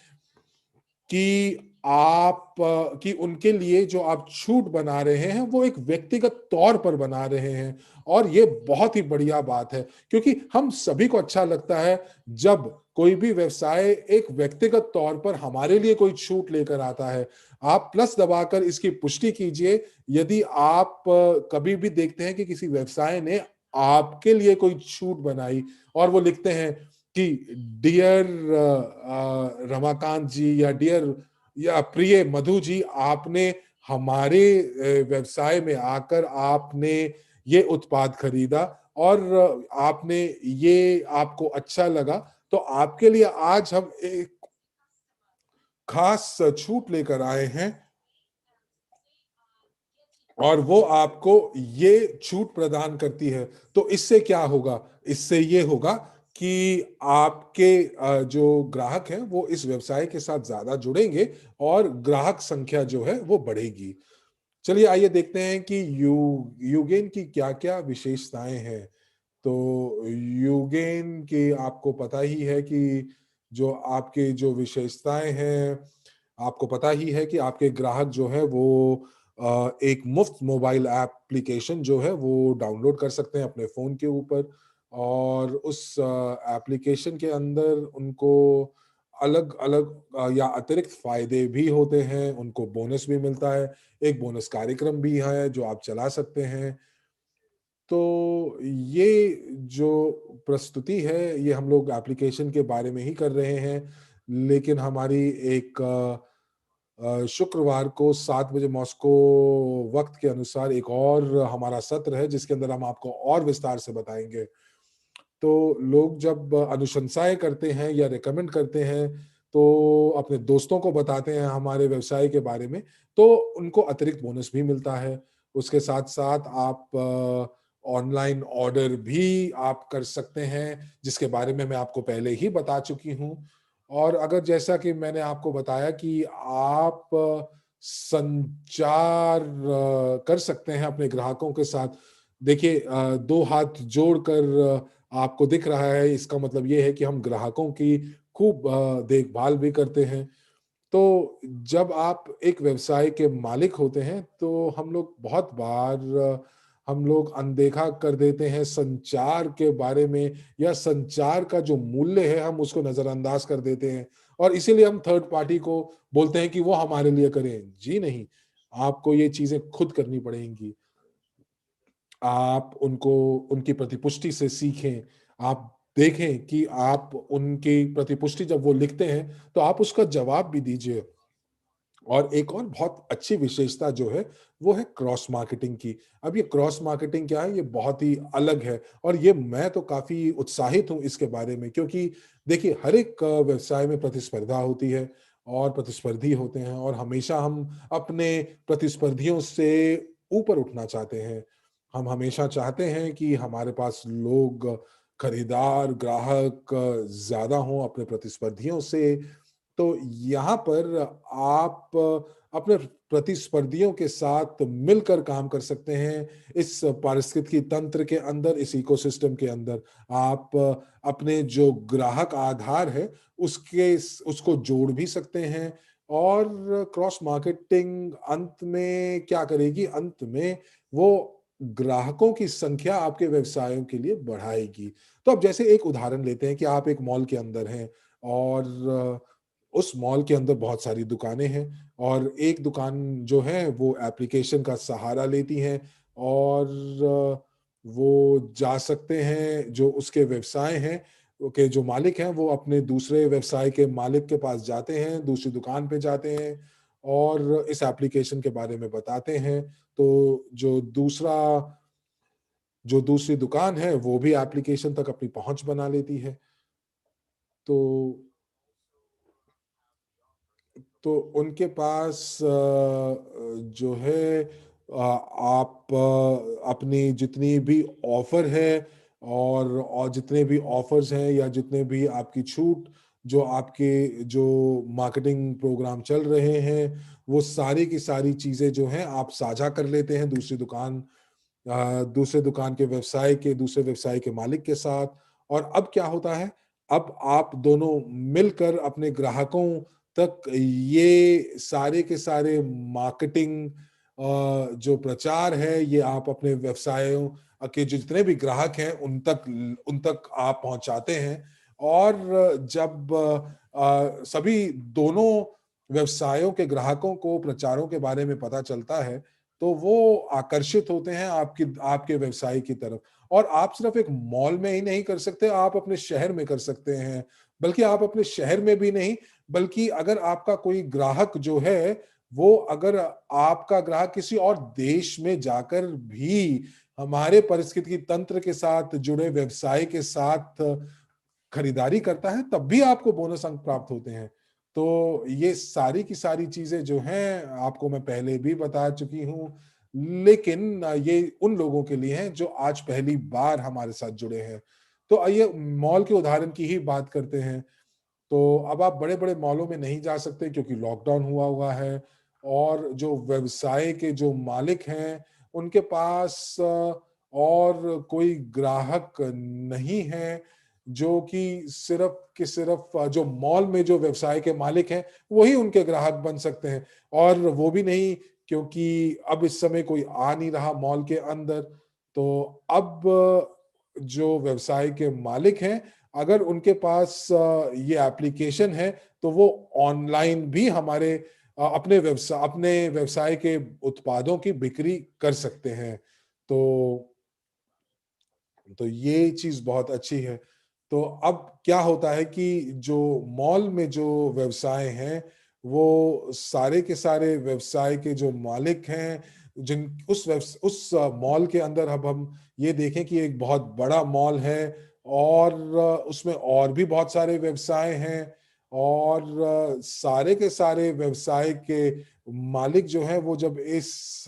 कि कि उनके लिए जो आप छूट बना रहे हैं वो एक व्यक्तिगत तौर पर बना रहे हैं और ये बहुत ही बढ़िया बात है क्योंकि हम सभी को अच्छा लगता है जब कोई भी व्यवसाय एक व्यक्तिगत तौर पर हमारे लिए कोई छूट लेकर आता है। आप प्लस दबाकर इसकी पुष्टि कीजिए यदि आप कभी भी देखते हैं कि किसी व्यवसाय ने आपके लिए कोई छूट बनाई और वो लिखते हैं कि डियर रमाकांत जी या प्रिय मधु जी, आपने हमारे व्यवसाय में आकर आपने ये उत्पाद खरीदा और आपने ये आपको अच्छा लगा, तो आपके लिए आज हम एक खास छूट लेकर आए हैं और वो आपको ये छूट प्रदान करती है। तो इससे क्या होगा? इससे ये होगा कि आपके जो ग्राहक हैं वो इस व्यवसाय के साथ ज्यादा जुड़ेंगे और ग्राहक संख्या जो है वो बढ़ेगी। चलिए आइए देखते हैं कि यूगेन की क्या-क्या विशेषताएं हैं। तो यूगेन की आपको पता ही है कि जो आपके जो विशेषताएं हैं, आपको पता ही है कि आपके ग्राहक जो है वो एक मुफ्त मोबाइल एप्लीकेशन जो है वो डाउनलोड कर सकते हैं अपने फ़ोन के ऊपर और उस एप्लीकेशन के अंदर उनको अलग-अलग या अतिरिक्त फ़ायदे भी होते हैं, उनको बोनस भी मिलता है। एक बोनस कार्यक्रम भी है जो आप चला सकते हैं। तो ये जो प्रस्तुति है, ये हम लोग एप्लीकेशन के बारे में ही कर रहे हैं, लेकिन हमारी एक शुक्रवार को 7 बजे मॉस्को वक़्त के अनुसार एक और हमारा सत्र है, जिसके अंदर हम आपको और विस्तार से बताएँगे। तो लोग जब अनुशंसाएँ करते हैं या रिकमेंड करते हैं, तो अपने दोस्तों को बताते हैं हमारे व्यवसाय के बारे में, तो उनको अतिरिक्त बोनस भी मिलता है। उसके साथ-साथ आप ऑनलाइन ऑर्डर भी आप कर सकते हैं, जिसके बारे में मैं आपको पहले ही बता चुकी हूँ। और अगर जैसा कि मैंने आपको बताया कि आप संचार कर सकते हैं अपने ग्राहकों के साथ। देखिए 2 हाथ जोड़कर आपको दिख रहा है, इसका मतलब ये है कि हम ग्राहकों की खूब देखभाल भी करते हैं। तो जब आप एक व्यवसाय के मालिक होते हैं, तो हम लोग बहुत बार हम लोग अनदेखा कर देते हैं संचार के बारे में या संचार का जो मूल्य है, हम उसको नज़रअंदाज कर देते हैं और इसीलिए हम थर्ड पार्टी को बोलते हैं कि वो हमारे लिए करें। जी नहीं, आपको ये चीज़ें खुद करनी पड़ेंगी। आप उनको उनकी प्रतिपुष्टि से सीखें। आप देखें कि आप उनकी प्रतिपुष्टि जब वो लिखते हैं, तो आप उसका जवाब भी दीजिए। और एक और बहुत अच्छी विशेषता जो है, वो है क्रॉस मार्केटिंग की। अब ये क्रॉस मार्केटिंग क्या है, ये बहुत ही अलग है और ये मैं तो काफ़ी उत्साहित हूँ इसके बारे में क्योंकि देखिए हर एक व्यवसाय में प्रतिस्पर्धा होती है और प्रतिस्पर्धी होते हैं और हमेशा हम अपने प्रतिस्पर्धियों से ऊपर उठना चाहते हैं। हम हमेशा चाहते हैं कि हमारे पास लोग खरीदार, ग्राहक ज़्यादा हों अपने प्रतिस्पर्धियों से तो यहाँ पर आप अपने प्रतिस्पर्धियों के साथ मिलकर काम कर सकते हैं। इस पारिस्थितिकी तंत्र के अंदर, इस इकोसिस्टम के अंदर आप अपने जो ग्राहक आधार है, उसको जोड़ भी सकते हैं और क्रॉस मार्केटिंग अंत में क्या करेगी? अंत में वो ग्राहकों की संख्या आपके व्यवसायों के लिए बढ़ाएगी। तो अब जैसे एक उदाहरण लेते हैं कि आप एक मॉल के अंदर हैं और उस मॉल के अंदर बहुत सारी दुकानें हैं और एक दुकान जो है वो एप्लीकेशन का सहारा लेती हैं और वो जा सकते हैं जो उसके व्यवसाय हैं के जो मालिक हैं वो अपने दूसरे व्यवसाय के मालिक के पास जाते हैं, दूसरी दुकान पे जाते हैं और इस एप्लीकेशन के बारे में बताते हैं। तो जो दूसरी दुकान है वो भी एप्लीकेशन तक अपनी पहुँच बना लेती है। तो तो उनके पास जो है आप अपनी जितनी भी ऑफ़र है और जितने भी ऑफ़र्स हैं या जितने भी आपकी छूट जो आपके जो मार्केटिंग प्रोग्राम चल रहे हैं, वो सारी की सारी चीजें जो हैं आप साझा कर लेते हैं दूसरे दुकान के व्यवसाय के दूसरे व्यवसाय के मालिक के साथ। और अब क्या होता है, अब आप दोनों मिलकर अपने ग्राहकों तक ये सारे के सारे मार्केटिंग जो प्रचार है, ये आप अपने व्यवसायों के जो जितने भी ग्राहक हैं उन तक आप पहुंचाते हैं। और जब सभी दोनों व्यवसायों के ग्राहकों को प्रचारों के बारे में पता चलता है, तो वो आकर्षित होते हैं आपकी आपके व्यवसाय की तरफ। और आप सिर्फ एक मॉल में ही नहीं कर सकते, आप अपने शहर में कर सकते हैं। बल्कि आप अपने शहर में भी नहीं, बल्कि अगर आपका कोई ग्राहक जो है, वो अगर आपका ग्राहक किसी और देश में जाकर भी हमारे पारिस्थितिकी तंत्र के साथ जुड़े व्यवसाय के साथ खरीदारी करता है, तब भी आपको बोनस अंक प्राप्त होते हैं। तो ये सारी की सारी चीजें जो हैं आपको मैं पहले भी बता चुकी हूँ, लेकिन ये उन लोगों के लिए हैं जो आज पहली बार हमारे साथ जुड़े हैं। तो आइए मॉल के उदाहरण की ही बात करते हैं। तो अब आप बड़े-बड़े मॉलों में नहीं जा सकते क्योंकि लॉकडाउन हुआ है, और जो व्यवसाय के जो मालिक हैं, उनके पास और कोई ग्राहक नहीं है, जो कि सिर्फ जो मॉल में जो व्यवसाय के मालिक हैं, वही उनके ग्राहक बन सकते हैं। और वो भी नहीं, क्योंकि अब इस समय कोई आ नहीं रहा मॉल के अंदर। तो अब जो व्यवसाय के मालिक हैं, अगर उनके पास ये एप्लीकेशन है, तो वो ऑनलाइन भी हमारे अपने व्यवसाय के उत्पादों की बिक्री कर सकते हैं। तो ये चीज़ बहुत अच्छी है। तो अब क्या होता है कि जो मॉल में जो व्यवसाय हैं, वो सारे के सारे व्यवसाय के जो मालिक हैं, जिन उस मॉल के अंदर अब हम ये देखें कि एक बहुत बड़ा मॉल है, और उसमें और भी बहुत सारे व्यवसाय हैं, और सारे के सारे व्यवसाय के मालिक जो हैं, वो जब इस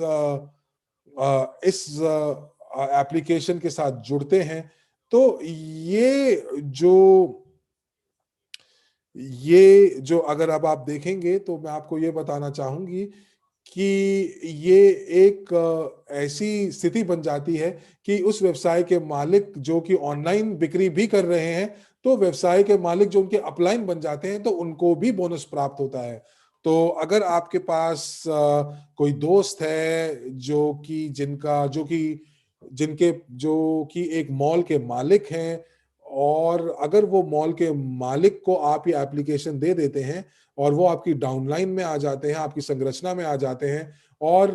एप्लीकेशन के साथ जुड़ते हैं, तो ये जो अगर अब आप देखेंगे, तो मैं आपको ये बताना चाहूंगी कि ये एक ऐसी स्थिति बन जाती है कि उस व्यवसाय के मालिक जो कि ऑनलाइन बिक्री भी कर रहे हैं, तो व्यवसाय के मालिक जो उनके अपलाइन बन जाते हैं, तो उनको भी बोनस प्राप्त होता है। तो अगर आपके पास कोई दोस्त है जो कि एक मॉल के मालिक हैं, और अगर वो मॉल के मालिक को आप ये एप्लीकेशन दे देते हैं, और वो आपकी डाउनलाइन में आ जाते हैं, आपकी संरचना में आ जाते हैं, और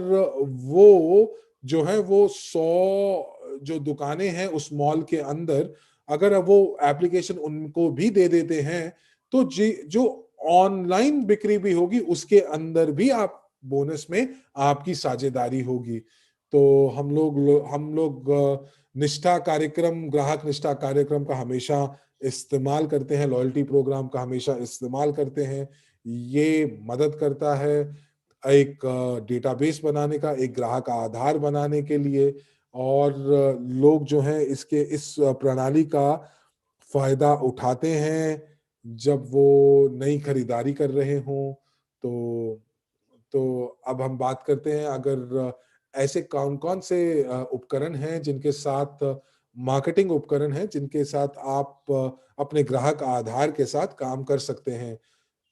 वो जो है वो 100 जो दुकानें हैं उस मॉल के अंदर, अगर वो एप्लीकेशन उनको भी दे देते हैं, तो जो ऑनलाइन बिक्री भी होगी, उसके अंदर भी आप बोनस में आपकी साझेदारी होगी। तो हम लोग ग्राहक निष्ठा कार्यक्रम का हमेशा इस्तेमाल करते हैं, लॉयल्टी प्रोग्राम का हमेशा इस्तेमाल करते हैं। ये मदद करता है एक डेटाबेस बनाने का, एक ग्राहक आधार बनाने के लिए, और लोग जो हैं इस प्रणाली का फायदा उठाते हैं जब वो नई खरीदारी कर रहे हों। तो अब हम बात करते हैं, अगर ऐसे कौन-कौन से उपकरण हैं जिनके साथ मार्केटिंग उपकरण हैं, जिनके साथ आप अपने ग्राहक आधार के साथ काम कर सकते हैं।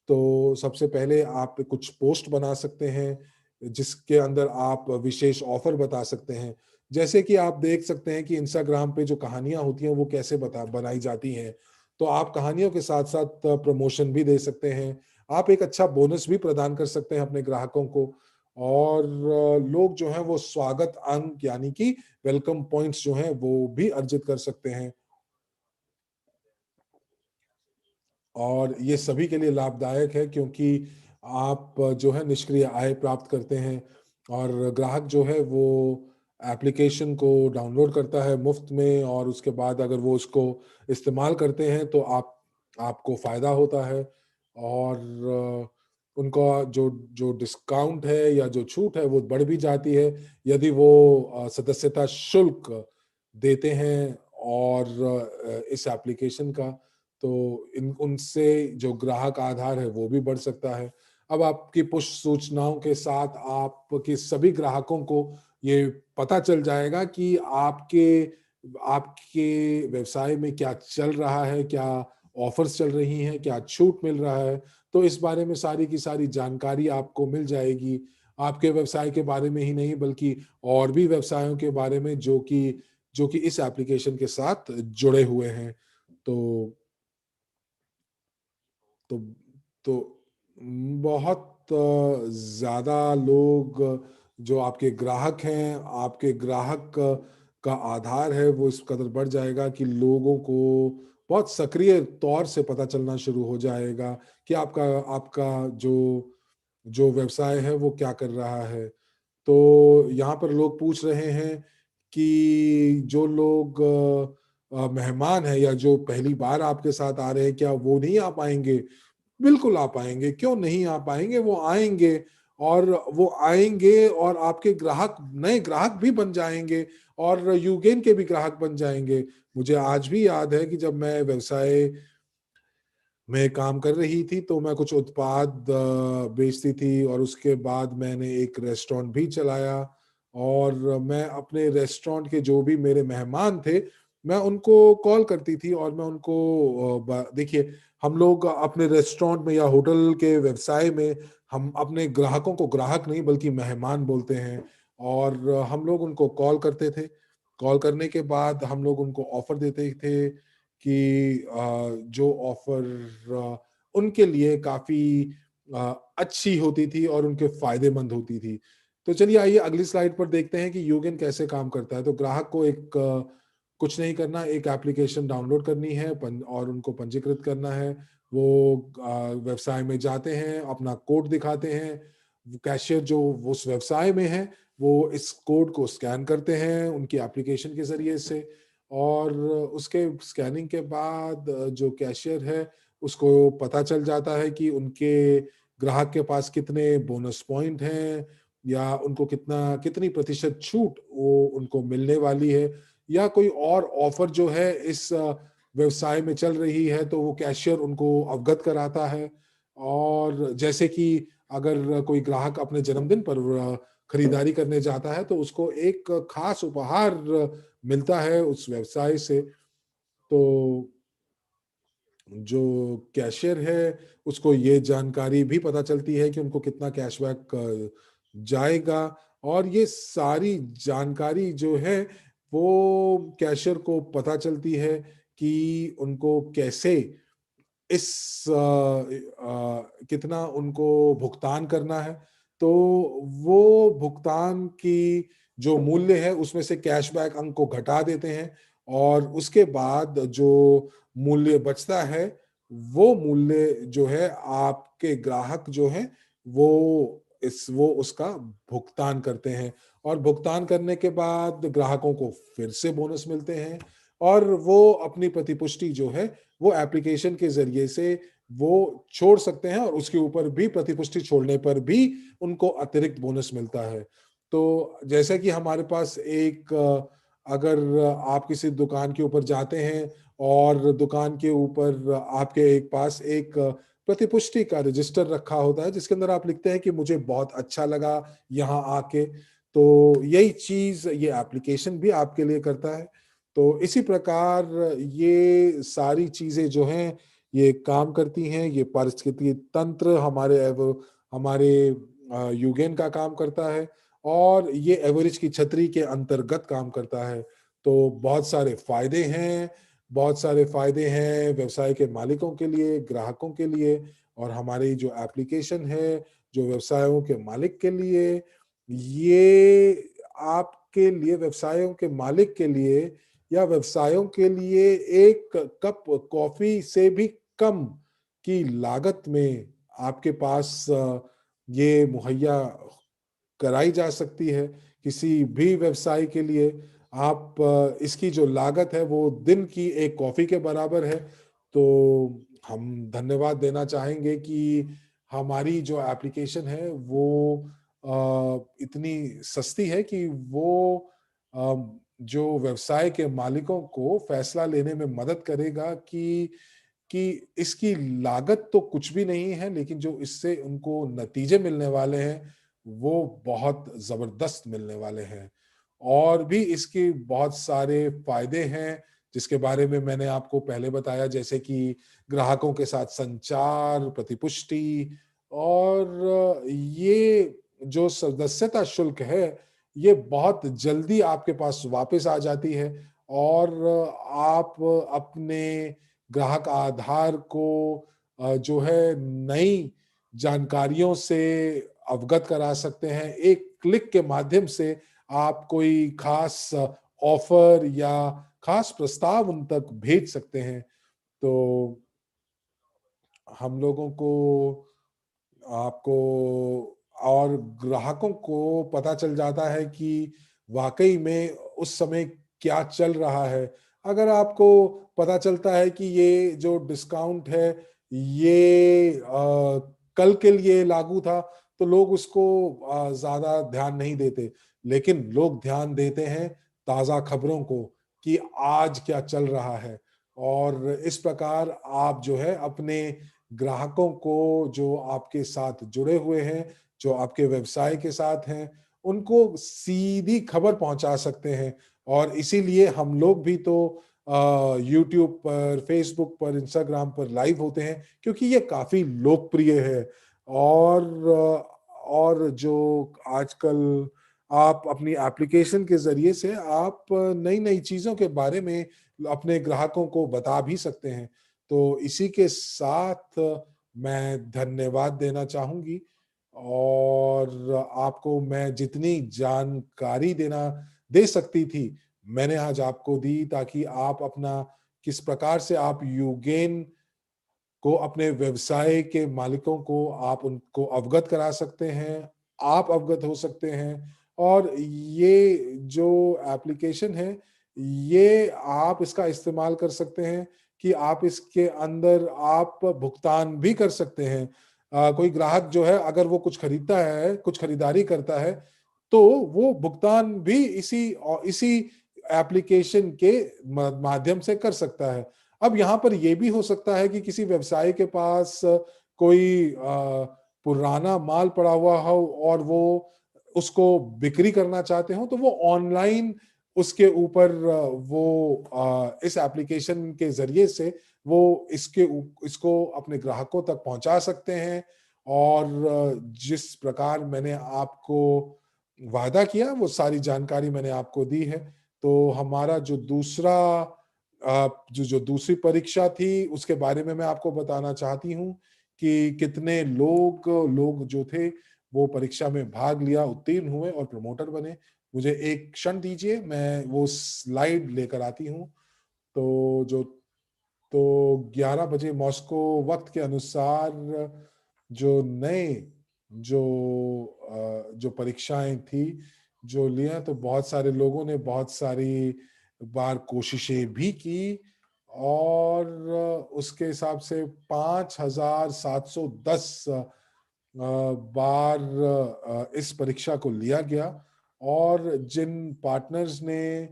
तो सबसे पहले आप कुछ पोस्ट बना सकते हैं, जिसके अंदर आप विशेष ऑफर बता सकते हैं। जैसे कि आप देख सकते हैं कि इंस्टाग्राम पे जो कहानियाँ होती हैं, वो कैसे बनाई जाती हैं। तो आप कहानियों के साथ-साथ प्रमोशन भी दे सकते हैं। आप एक अच्छा बोनस भी प्रदान कर सकते हैं अपने ग्राहकों को, और लोग जो हैं वो स्वागत अंक यानी कि वेलकम पॉइंट्स जो हैं वो भी अर्जित कर सकते हैं। और ये सभी के लिए लाभदायक है, क्योंकि आप जो है निष्क्रिय आय प्राप्त करते हैं, और ग्राहक जो है वो एप्लीकेशन को डाउनलोड करता है मुफ्त में, और उसके बाद अगर वो उसको इस्तेमाल करते हैं, तो आपको फायदा होता है। और उनका जो जो डिस्काउंट है या जो छूट है वो बढ़ भी जाती है, यदि वो सदस्यता शुल्क देते हैं और इस एप्लीकेशन का। तो इन उनसे जो ग्राहक आधार है वो भी बढ़ सकता है। अब आपकी पुश सूचनाओं के साथ आपके सभी ग्राहकों को ये पता चल जाएगा कि आपके आपके व्यवसाय में क्या चल रहा है, क्या ऑफर्स चल रही हैं, क्या छूट मिल रहा है। तो इस बारे में सारी की सारी जानकारी आपको मिल जाएगी। आपके व्यवसाय के बारे में ही नहीं बल्कि और भी व्यवसायों के बारे में जो कि इस एप्लीकेशन के साथ जुड़े हुए हैं। तो तो तो बहुत ज़्यादा लोग जो आपके ग्राहक हैं, आपके ग्राहक का आधार है वो इस कदर बढ़ जाएगा कि लोगों को बहुत सक्रिय तौर से पता चलना शुरू हो जाएगा कि आपका आपका जो जो व्यवसाय है वो क्या कर रहा है। तो यहाँ पर लोग पूछ रहे हैं कि जो लोग मेहमान हैं या जो पहली बार आपके साथ आ रहे हैं, क्या वो नहीं आ पाएँगे? बिल्कुल आ पाएँगे, क्यों नहीं आ पाएँगे? वो आएँगे और वो आएँगे और आपके ग्राहक नए ग्राहक भी बन जाएँगे और यूगेन के भी ग्राहक बन जाएँगे। मुझे आज भी याद है कि जब मैं व्यवसाय में काम कर रही थी, तो मैं कुछ उत्पाद बेचती थी और उसके बाद मैंने एक रेस्टोरेंट भी चलाया और मैं अपने रेस्टोरेंट के जो भी मेरे मेहमान थे, मैं उनको कॉल करती थी और मैं उनको देखिए, हम लोग अपने रेस्टोरेंट में या होटल के व्यवसाय में हम अपने ग्राहकों को ग्राहक नहीं बल्कि मेहमान बोलते हैं और हम लोग उनको कॉल करते थे। कॉल करने के बाद हम लोग उनको ऑफर देते थे कि जो ऑफर उनके लिए काफ़ी अच्छी होती थी और उनके फ़ायदेमंद होती थी। तो चलिए आइए अगली स्लाइड पर देखते हैं कि यूगेन कैसे काम करता है। तो ग्राहक को कुछ नहीं करना, एक एप्लीकेशन डाउनलोड करनी है पन और उनको पंजीकृत करना है। वो व्यवसाय में जाते हैं, अपना कोड दिखाते हैं। कैशियर जो उस व्यवसाय में है, वो इस कोड को स्कैन करते हैं उनकी एप्लीकेशन के ज़रिए से और उसके स्कैनिंग के बाद जो कैशियर है, उसको पता चल जाता है कि उनके ग्राहक के पास कितने बोनस पॉइंट हैं या उनको कितनी प्रतिशत छूट वो उनको मिलने वाली है या कोई और ऑफर जो है इस व्यवसाय में चल रही है, तो वो कैशियर उनको अवगत कराता है। और जैसे कि अगर कोई ग्राहक अपने जन्मदिन पर खरीदारी करने जाता है, तो उसको एक खास उपहार मिलता है उस व्यवसाय से। तो जो कैशियर है, उसको ये जानकारी भी पता चलती है कि उनको कितना कैशबैक जाएगा और ये सारी जानकारी जो है, वो कैशियर को पता चलती है कि उनको कैसे कितना उनको भुगतान करना है। तो वो भुगतान की जो मूल्य है, उसमें से कैशबैक अंक को घटा देते हैं और उसके बाद जो मूल्य बचता है, वो मूल्य जो है आपके ग्राहक जो हैं, वो उसका भुगतान करते हैं और भुगतान करने के बाद ग्राहकों को फिर से बोनस मिलते हैं और वो अपनी प्रतिपुष्टि जो है, वो एप्लीकेशन के ज़रिए से वो छोड़ सकते हैं और उसके ऊपर भी प्रतिपुष्टि छोड़ने पर भी उनको अतिरिक्त बोनस मिलता है। तो जैसे कि हमारे पास अगर आप किसी दुकान के ऊपर जाते हैं और दुकान के ऊपर आपके एक पास एक प्रतिपुष्टि का रजिस्टर रखा होता है, जिसके अंदर आप लिखते हैं कि मुझे बहुत अच्छा लगा यहाँ आके। तो यही चीज़ ये एप्लीकेशन भी आपके लिए करता है। तो इसी प्रकार ये सारी चीज़ें जो हैं, ये काम करती हैं, ये पारिस्थितिकी तंत्र हमारे यूगेन का काम करता है और ये एवरेज की छतरी के अंतर्गत काम करता है। तो बहुत सारे फ़ायदे हैं व्यवसाय के मालिकों के लिए, ग्राहकों के लिए और हमारी जो एप्लीकेशन है, जो व्यवसायों के मालिक के लिए, ये आपके लिए व्यवसायों के मालिक के लिए या व्यवसायों के लिए एक कप कॉफ़ी से भी कम की लागत में आपके पास ये मुहैया कराई जा सकती है। किसी भी व्यवसाय के लिए आप इसकी जो लागत है वो दिन की एक कॉफ़ी के बराबर है। तो हम धन्यवाद देना चाहेंगे कि हमारी जो एप्लीकेशन है वो इतनी सस्ती है कि वो जो व्यवसाय के मालिकों को फैसला लेने में मदद करेगा कि कि इसकी लागत तो कुछ भी नहीं है, लेकिन जो इससे उनको नतीजे मिलने वाले हैं, वो बहुत ज़बरदस्त मिलने वाले हैं। और भी इसके बहुत सारे फ़ायदे हैं, जिसके बारे में मैंने आपको पहले बताया, जैसे कि ग्राहकों के साथ संचार, प्रतिपुष्टि और ये जो सदस्यता शुल्क है, ये बहुत जल्दी आपके पास वापस आ जाती है और आप अपने ग्राहक आधार को जो है नई जानकारियों से अवगत करा सकते हैं। एक क्लिक के माध्यम से आप कोई खास ऑफर या खास प्रस्ताव उन तक भेज सकते हैं। तो हम लोगों को आपको और ग्राहकों को पता चल जाता है कि वाक़ई में उस समय क्या चल रहा है। अगर आपको पता चलता है कि ये जो डिस्काउंट है, ये कल के लिए लागू था, तो लोग उसको ज़्यादा ध्यान नहीं देते। लेकिन लोग ध्यान देते हैं ताज़ा खबरों को कि आज क्या चल रहा है। और इस प्रकार आप जो है अपने ग्राहकों को जो आपके साथ जुड़े हुए हैं, जो आपके व्यवसाय के साथ हैं, उनको सीधी खबर पहुँचा सकते हैं और इसीलिए हम लोग भी तो यूट्यूब पर, फ़ेसबुक पर, इंस्टाग्राम पर लाइव होते हैं क्योंकि ये काफ़ी लोकप्रिय है। और जो आजकल आप अपनी एप्लीकेशन के ज़रिए से आप नई-नई चीज़ों के बारे में अपने ग्राहकों को बता भी सकते हैं। तो इसी के साथ मैं धन्यवाद देना चाहूँगी और आपको मैं जितनी जानकारी दे सकती थी, मैंने आज आपको दी ताकि आप अपना किस प्रकार से आप यूगेन को अपने व्यवसाय के मालिकों को आप उनको अवगत करा सकते हैं, आप अवगत हो सकते हैं और ये जो एप्लीकेशन है, ये आप इसका इस्तेमाल कर सकते हैं कि आप इसके अंदर आप भुगतान भी कर सकते हैं। कोई ग्राहक जो है अगर वो कुछ खरीदता है, कुछ खरीदारी करता है, तो वो भुगतान भी इसी एप्लीकेशन के माध्यम से कर सकता है। अब यहाँ पर ये भी हो सकता है कि किसी व्यवसायी के पास कोई पुराना माल पड़ा हुआ हो और वो उसको बिक्री करना चाहते हो, तो वो ऑनलाइन उसके ऊपर इस एप्लीकेशन के ज़रिए से वो इसको अपने ग्राहकों तक पहुँचा सकते हैं और जिस प्रकार मैंने आपको वादा किया, वो सारी जानकारी मैंने आपको दी है। तो हमारा जो दूसरा जो दूसरी परीक्षा थी, उसके बारे में मैं आपको बताना चाहती हूँ कि कितने लोग जो थे, वो परीक्षा में भाग लिया, उत्तीर्ण हुए और प्रमोटर बने। मुझे एक क्षण दीजिए, मैं वो स्लाइड लेकर आती हूँ। तो जो तो 11 बजे मॉस्को वक़्त के अनुसार जो नए जो जो परीक्षाएँ थी, जो लिया तो बहुत सारे लोगों ने बहुत सारी बार कोशिशें भी की और उसके हिसाब से 5710 बार इस परीक्षा को लिया गया और जिन पार्टनर्स ने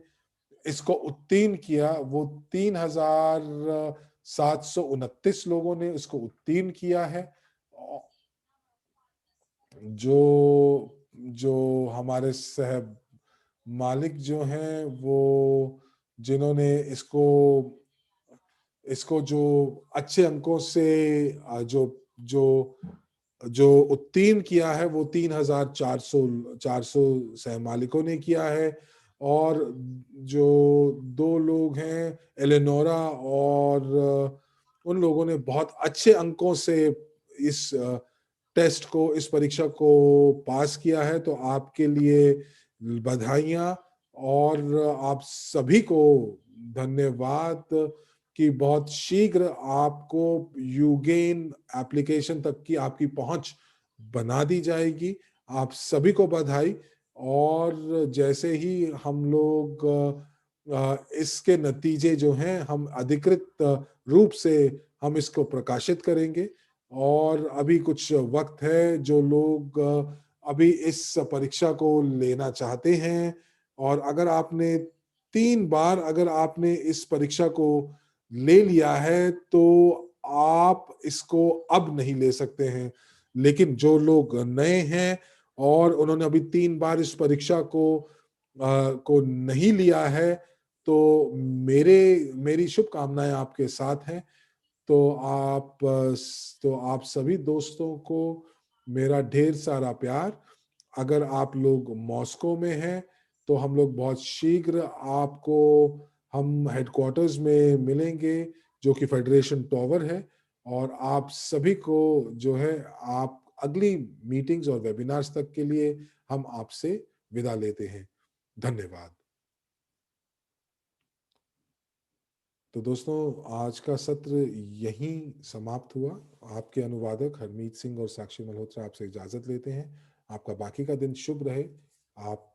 इसको उत्तीर्ण किया, वो 3729 लोगों ने इसको उत्तीर्ण किया है। औ जो जो हमारे मालिक जो हैं, वो जिन्होंने इसको जो अच्छे अंकों से जो जो उत्तीर्ण किया है वो 3,400 सहमालिकों ने किया है और जो 2 लोग हैं एलेनोरा और उन लोगों ने बहुत अच्छे अंकों से इस इस परीक्षा को पास किया है। तो आपके लिए बधाइयाँ और आप सभी को धन्यवाद कि बहुत शीघ्र आपको यूगेन एप्लीकेशन तक की आपकी पहुंच बना दी जाएगी। आप सभी को बधाई और जैसे ही हम लोग इसके नतीजे जो हैं हम अधिकृत रूप से हम इसको प्रकाशित करेंगे और अभी कुछ वक्त है जो लोग अभी इस परीक्षा को लेना चाहते हैं और अगर आपने 3 बार अगर आपने इस परीक्षा को ले लिया है तो आप इसको अब नहीं ले सकते हैं। लेकिन जो लोग नए हैं और उन्होंने अभी 3 बार इस परीक्षा को नहीं लिया है, तो मेरी शुभकामनाएं आपके साथ हैं। तो आप सभी दोस्तों को मेरा ढेर सारा प्यार। अगर आप लोग मॉस्को में हैं तो हम लोग बहुत शीघ्र आपको हम हेडक्वार्टर्स में मिलेंगे, जो कि फेडरेशन टॉवर है। और आप सभी को जो है, आप अगली मीटिंग्स और वेबिनार्स तक के लिए हम आपसे विदा लेते हैं। धन्यवाद। तो दोस्तों, आज का सत्र यहीं समाप्त हुआ। आपके अनुवादक हरमीत सिंह और साक्षी मल्होत्रा आपसे इजाजत लेते हैं। आपका बाकी का दिन शुभ रहे। आप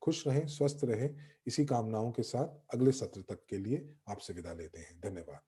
खुश रहें, स्वस्थ रहें। इसी कामनाओं के साथ अगले सत्र तक के लिए आपसे विदा लेते हैं। धन्यवाद।